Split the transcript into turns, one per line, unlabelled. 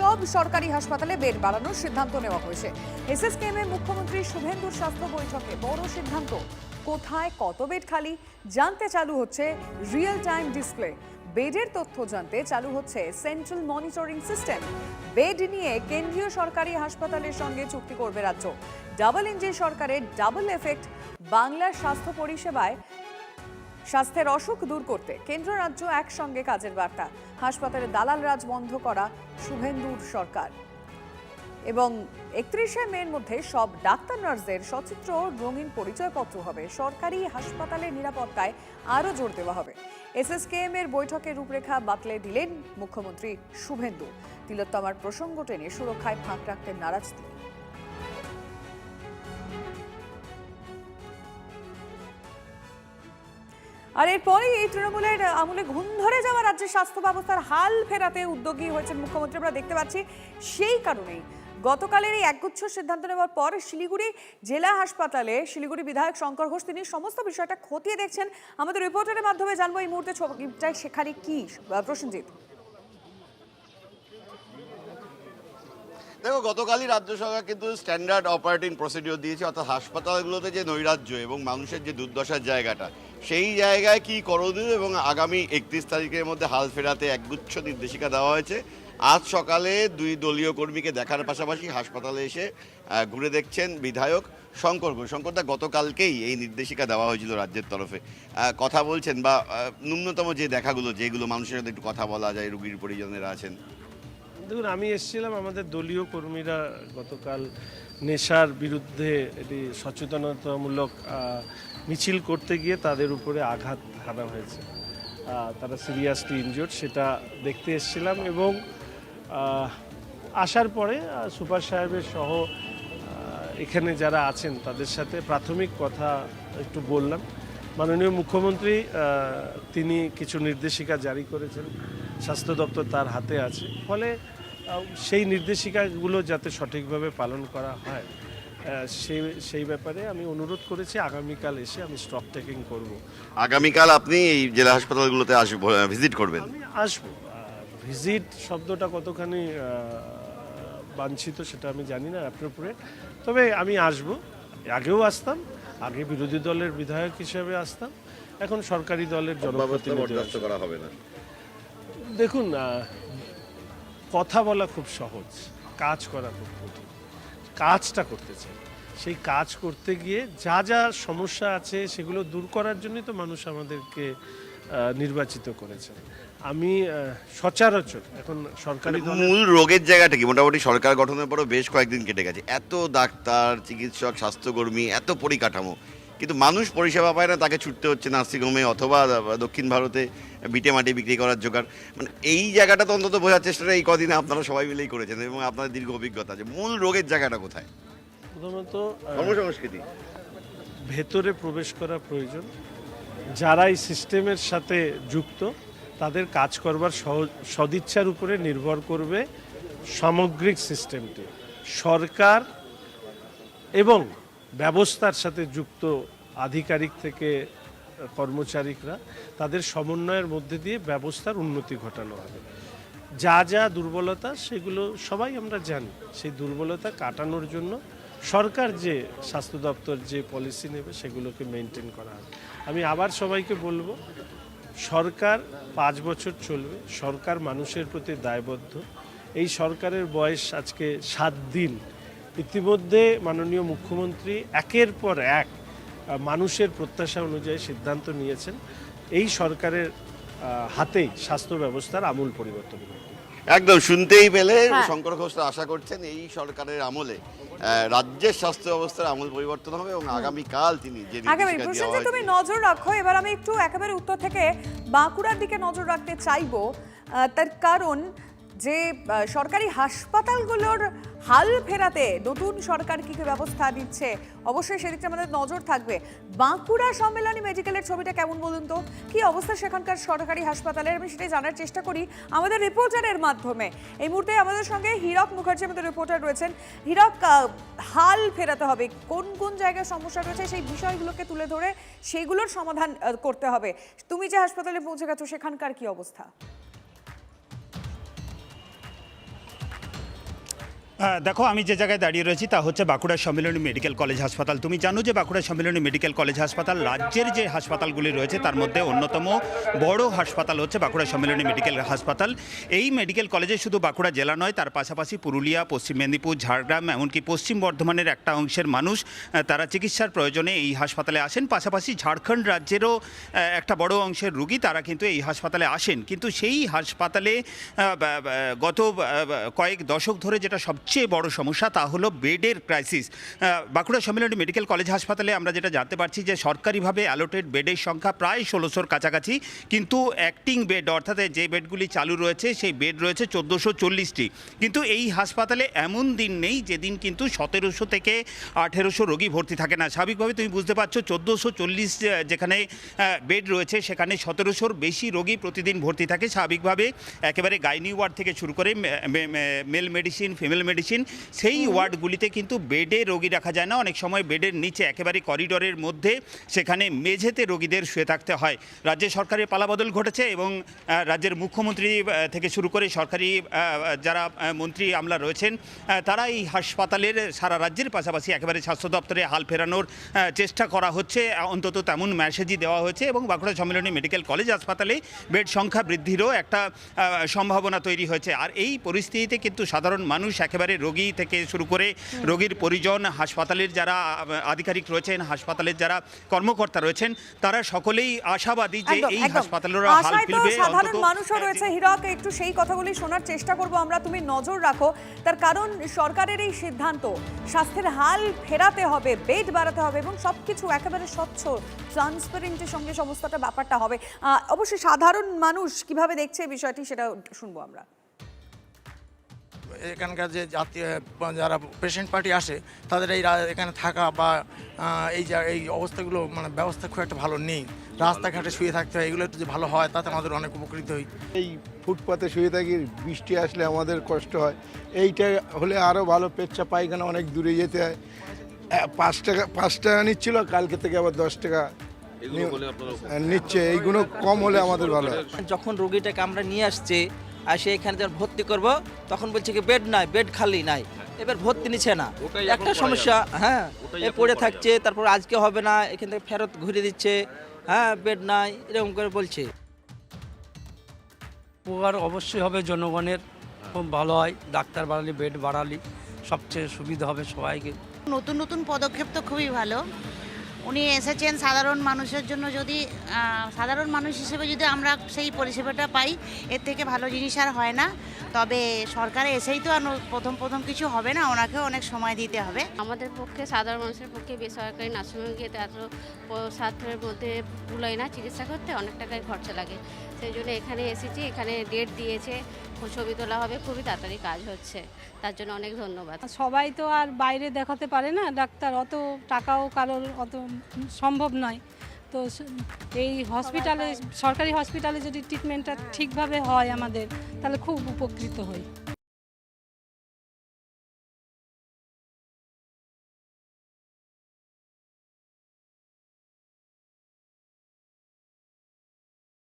সব সরকারি হাসপাতালে বেড বাড়ানোর সিদ্ধান্ত নেওয়া হয়েছে। এসএসকেএমে মুখ্যমন্ত্রী শুভেন্দুর স্বাস্থ্য বৈঠকে বড় সিদ্ধান্ত। কোথায় কত বেড খালি জানতে চালু হচ্ছে রিয়েল টাইম ডিসপ্লে। বেডের তথ্য জানতে চালু হচ্ছে সেন্ট্রাল মনিটরিং সিস্টেম। বেড নিয়ে কেন্দ্রীয় সরকারি হাসপাতালের সঙ্গে চুক্তি করবে রাজ্য। ডাবল ইঞ্জিন সরকারের ডাবল এফেক্ট। বাংলার স্বাস্থ্য পরিষেবায় স্বাস্থ্যের অসুখ দূর করতে কেন্দ্র রাজ্য একসঙ্গে কাজের বার্তা। হাসপাতালে দালাল রাজ বন্ধ করা শুভেন্দুর সরকার। এবং 31শে মের মধ্যে সব ডাক্তার নার্সদের সচিত্র রঙিন পরিচয়পত্র হবে। সরকারি হাসপাতালের নিরাপত্তায় আরও জোর দেওয়া হবে। এসএসকেএম এর বৈঠকের রূপরেখা বাতলে দিলেন মুখ্যমন্ত্রী শুভেন্দু। তিলোত্তমার প্রসঙ্গ টেনে সুরক্ষায় ফাঁক রাখতে নারাজ তিনি। আর এরপরেই এই তৃণমূলের আমলে ঘুম ধরে যাওয়া রাজ্যের স্বাস্থ্য ব্যবস্থার হাল ফেরাতে উদ্যোগী হয়েছেন মুখ্যমন্ত্রী, আমরা দেখতে পাচ্ছি। সেই কারণেই গতকালের এই একগুচ্ছ সিদ্ধান্ত নেওয়ার পর শিলিগুড়ি জেলা হাসপাতালে শিলিগুড়ি বিধায়ক শঙ্কর ঘোষ তিনি সমস্ত বিষয়টা খতিয়ে দেখছেন। আমাদের রিপোর্টারের মাধ্যমে জানবো এই মুহূর্তে ছবিটায় সেখানে কি। প্রসেনজিৎ,
দেখো, গতকালই রাজ্য সরকার কিন্তু স্ট্যান্ডার্ড অপারেটিং প্রসিডিওর দিয়েছে, অর্থাৎ হাসপাতালগুলোতে যে নৈরাজ্য এবং মানুষের যে দুর্দশার জায়গাটা, সেই জায়গায় কি করণীয় এবং আগামী 31 তারিখের মধ্যে হাল ফেরাতে একগুচ্ছ নির্দেশিকা দেওয়া হয়েছে। আজ সকালে দুই দলীয় কর্মীকে দেখার পাশাপাশি হাসপাতালে এসে ঘুরে দেখছেন বিধায়ক শঙ্কর ঘোষ। শঙ্করদা, গতকালকেই এই নির্দেশিকা দেওয়া হয়েছিল রাজ্যের তরফে, কথা বলছেন বা ন্যূনতম যে দেখাগুলো যেগুলো মানুষের সাথে একটু কথা বলা যায়, রুগীর পরিজনেরা আছেন?
দেখুন, আমি এসেছিলাম, আমাদের দলীয় কর্মীরা গতকাল নেশার বিরুদ্ধে এটি সচেতনতামূলক মিছিল করতে গিয়ে তাদের উপরে আঘাত হানা হয়েছে, তারা সিরিয়াসলি ইনজুর্ড, সেটা দেখতে এসেছিলাম। এবং আসার পরে সুপার সাহেবের সহ এখানে যারা আছেন তাদের সাথে প্রাথমিক কথা একটু বললাম। মাননীয় মুখ্যমন্ত্রী তিনি কিছু নির্দেশিকা জারি করেছেন, স্বাস্থ্য দপ্তর তার হাতে আছে, ফলে সেই নির্দেশিকাগুলো যাতে সঠিকভাবে পালন করা হয় সেই ব্যাপারে আমি অনুরোধ করেছি। আগামীকাল এসে আমি স্টক টেকিং করব।
আগামীকাল আপনি এই জেলা হাসপাতালগুলোতে ভিজিট করবেন?
আমি আসবো। ভিজিট শব্দটা কতখানি বাঞ্ছিত সেটা আমি জানি না, অ্যাপ্রোপ্রিয়েট, তবে আমি আসবো। আগেও আসতাম, আগে বিরোধী দলের বিধায়ক হিসেবে আসতাম, এখন সরকারি দলের জনপ্রতিনিধি।
করা হবে না।
দেখুন, কথা বলা খুব সহজ, কাজ করা খুব কঠিন। কাজটা করতে চাই, সেই কাজ করতে গিয়ে যা যা সমস্যা আছে সেগুলো দূর করার জন্যই তো মানুষ আমাদেরকে নির্বাচিত করেছে। আমি সচরাচর এখন সরকারি
মূল রোগের জায়গাটা কি? মোটামুটি সরকার গঠনের পরও বেশ কয়েকদিন কেটে গেছে, এত ডাক্তার, চিকিৎসক, স্বাস্থ্যকর্মী, এত পরিকাঠামো, কিন্তু মানুষ পরিষেবা পায় না, তাকে ছুটতে হচ্ছে নার্সিংহোমে অথবা দক্ষিণ ভারতে বিটে মাটি বিক্রি করার জোগাড়। মানে এই জায়গাটা তো অন্তত বোঝার চেষ্টাটা এই কদিনে আপনারা সবাই মিলেই করেছেন এবং আপনাদের দীর্ঘ অভিজ্ঞতা আছে। মূল রোগের জায়গাটা কোথায়?
প্রথমত
কর্মসংস্কৃতি
ভেতরে প্রবেশ করা প্রয়োজন। যারা এই সিস্টেমের সাথে যুক্ত তাদের কাজ করবার সদিচ্ছার উপরে নির্ভর করবে সামগ্রিক সিস্টেমটি। সরকার এবং ব্যবস্থার সাথে যুক্ত আধিকারিক থেকে কর্মচারীরা তাদের সমন্বয়ের মধ্যে দিয়ে ব্যবস্থার উন্নতি ঘটানো হবে। যা যা দুর্বলতা সেগুলো সবাই আমরা জানি, সেই দুর্বলতা কাটানোর জন্য সরকার যে স্বাস্থ্য দপ্তর যে পলিসি নেবে সেগুলোকে মেনটেন করা হবে। আমি আবার সবাইকে বলবো, সরকার 5 বছর চলবে, সরকার মানুষের প্রতি দায়বদ্ধ। এই সরকারের বয়স আজকে 7 দিন। ইতিমধ্যে মাননীয় মুখ্যমন্ত্রী একের পর এক মানুষের প্রত্যাশা অনুযায়ী সিদ্ধান্ত নিয়েছেন। এই সরকারের হাতেই স্বাস্থ্য ব্যবস্থার আমূল পরিবর্তন হবে।
একদম শুনতেই পেলে শঙ্কর ঘোষ আশা করছেন এই সরকারের আমলে রাজ্যের স্বাস্থ্য ব্যবস্থার আমূল পরিবর্তন হবে এবং আগামীকাল তিনি যে
তুমি নজর রাখো। এবার আমি একটু একেবারে উত্তর থেকে বাঁকুড়ার দিকে নজর রাখতে চাইবো, তার কারণ যে সরকারি হাসপাতালগুলোর হাল ফেরাতে নতুন সরকার কী কী ব্যবস্থা নিচ্ছে অবশ্যই সেদিকটা আমাদের নজর থাকবে। বাঁকুড়া সম্মেলনী মেডিকেলের ছবিটা কেমন বলুন তো, কী অবস্থা সেখানকার সরকারি হাসপাতালের, আমি সেটাই জানার চেষ্টা করি আমাদের রিপোর্টারের মাধ্যমে। এই মুহূর্তে আমাদের সঙ্গে হীরক মুখার্জি আমাদের রিপোর্টার রয়েছেন। হীরক, হাল ফেরাতে হবে, কোন কোন জায়গায় সমস্যা রয়েছে সেই বিষয়গুলোকে তুলে ধরে সেইগুলোর সমাধান করতে হবে। তুমি যে হাসপাতালে পৌঁছে গেছো সেখানকার কী অবস্থা?
দেখো, আমি যে জায়গায় দাঁড়িয়ে রয়েছি তা হচ্ছে বাঁকুড়া সম্মিলনী মেডিকেল কলেজ হাসপাতাল। তুমি জানো যে বাঁকুড়া সম্মিলনী মেডিকেল কলেজ হাসপাতাল রাজ্যের যে হাসপাতালগুলি রয়েছে তার মধ্যে অন্যতম বড় হাসপাতাল হচ্ছে বাঁকুড়া সম্মিলনী মেডিকেল হাসপাতাল। এই মেডিকেল কলেজে শুধু বাঁকুড়া জেলা নয়, তার পাশাপাশি পুরুলিয়া, পশ্চিম মেদিনীপুর, ঝাড়গ্রাম, এমনকি পশ্চিম বর্ধমানের একটা অংশের মানুষ তারা চিকিৎসার প্রয়োজনে এই হাসপাতালে আসেন। পাশাপাশি ঝাড়খণ্ড রাজ্যেরও একটা বড় অংশের রুগী তারা কিন্তু এই হাসপাতালে আসেন। কিন্তু সেই হাসপাতালে গত কয়েক দশক ধরে যেটা সবচেয়ে বড় সমস্যা তা হলো বেডের ক্রাইসিস। বাঁকুড়া সম্মিলনী মেডিকেল কলেজ হাসপাতালে আমরা যেটা জানতে পারছি যে সরকারিভাবে অ্যালোটেড বেডের সংখ্যা প্রায় 1600-র কাছাকাছি, কিন্তু অ্যাক্টিং বেড অর্থাৎ যে বেডগুলি চালু রয়েছে সেই বেড রয়েছে 1440টি। কিন্তু এই হাসপাতালে এমন দিন নেই যেদিন কিন্তু 1700 থেকে 1800 রোগী ভর্তি থাকে না। স্বাভাবিকভাবে তুমি বুঝতে পারছো 1440 যেখানে বেড রয়েছে সেখানে 1700-র বেশি রোগী প্রতিদিন ভর্তি থাকে। স্বাভাবিকভাবে একেবারে গাইনি ওয়ার্ড থেকে শুরু করে মেল মেডিসিন, ফিমেল মেডিসিন, সেই ওয়ার্ডগুলিতে কিন্তু বেডে রোগী রাখা যায় না। অনেক সময় বেডের নিচে একেবারে করিডোরের মধ্যে সেখানে মেঝেতে রোগীদের শুয়ে থাকতে হয়। রাজ্য সরকারের পালাবদল ঘটেছে এবং রাজ্যের মুখ্যমন্ত্রী থেকে শুরু করে সরকারি যারা মন্ত্রী আমলা রয়েছেন তারা এই হাসপাতালের সারা রাজ্যের পাশাপাশি একেবারে স্বাস্থ্য দপ্তরে হাল ফেরানোর চেষ্টা করা হচ্ছে, অন্তত তেমন মেসেজই দেওয়া হয়েছে এবং বাঁকুড়া সম্মিলনী মেডিকেল কলেজ হাসপাতালে বেড সংখ্যা বৃদ্ধিরও একটা সম্ভাবনা তৈরি হয়েছে। আর এই পরিস্থিতিতে কিন্তু সাধারণ মানুষ একেবারে রোগী থেকে শুরু করে রোগীর পরিজন, হাসপাতালের যারা আধিকারিক রয়েছেন, হাসপাতালের যারা কর্মকর্তা রয়েছেন তারা সকলেই আশাবাদী যে এই হাসপাতালের হাল ফিরবে।
সাধারণ মানুষও রয়েছে হীরক, একটু সেই কথাগুলি শোনার চেষ্টা করব আমরা। তুমি নজর রাখো, তার কারণ সরকারের এই সিদ্ধান্ত স্বাস্থ্যের হাল ফেরাতে হবে, বেড বাড়াতে হবে এবং সবকিছু একেবারে স্বচ্ছ ট্রান্সপারেন্টের সঙ্গে সমস্তটা ব্যাপারটা হবে। অবশ্যই সাধারণ মানুষ কিভাবে দেখছে বিষয়টি সেটা শুনবো আমরা।
এখানকার যে জাতীয় যারা পেশেন্ট পার্টি আসে তাদের এখানে থাকা বা এই অবস্থাগুলো মানে ব্যবস্থা খুব একটা ভালো নেই। রাস্তাঘাটে শুয়ে থাকতে হয়, এগুলো একটু যে ভালো হয় তাতে আমাদের অনেক উপকৃত হই।
এই ফুটপাতে শুয়ে থাকি, বৃষ্টি আসলে আমাদের কষ্ট হয়। এইটা হলে আরও ভালো, পেচ্ছা পায়খানা অনেক দূরে যেতে হয়। 5 টাকা নিচ্ছিল, কালকে থেকে আবার 10 টাকা নিচ্ছে। এইগুলো কম হলে আমাদের ভালো হয়।
যখন রোগীটাকে আমরা নিয়ে আসছি আর সে এখানে যখন ভর্তি করব তখন বলছে কি বেড নাই, বেড খালি নাই, এবার ভর্তি নিচ্ছে না। একটা সমস্যা, হ্যাঁ, এ পড়ে থাকছে, তারপর আজকে হবে না, এখান থেকে ফেরত ঘুরে দিচ্ছে, হ্যাঁ বেড নাই, এরকম করে বলছে।
উপকার অবশ্যই হবে জনগণের, খুব ভালো হয়। ডাক্তার বাড়ালে, বেড বাড়ালে সবচেয়ে সুবিধা হবে সবাইকে।
নতুন নতুন পদক্ষেপ তো খুবই ভালো। উনি এসেছেন সাধারণ মানুষের জন্য, যদি সাধারণ মানুষ হিসেবে যদি আমরা সেই পরিষেবাটা পাই, এর থেকে ভালো জিনিস আর হয় না। তবে সরকারে এসেই তো আর প্রথম কিছু হবে না, ওনাকেও অনেক সময় দিতে হবে।
আমাদের পক্ষে, সাধারণ মানুষের পক্ষে বেসরকারি নার্সিংহোমে গিয়ে এত স্বাস্থ্যের মধ্যে ভুলাই না, চিকিৎসা করতে অনেক টাকায় খরচা লাগে। সেই জন্য এখানে এসেছি, এখানে ডেট দিয়েছে, ছবি তোলা হবে, খুবই তাড়াতাড়ি কাজ হচ্ছে, তার জন্য অনেক ধন্যবাদ।
সবাই তো আর বাইরে দেখাতে পারে না ডাক্তার, অত টাকাও কারোর অত সম্ভব নয়। তো এই হসপিটালে, সরকারি হসপিটালে যদি ট্রিটমেন্টটা ঠিকভাবে হয় আমাদের, তাহলে খুব উপকৃত হই।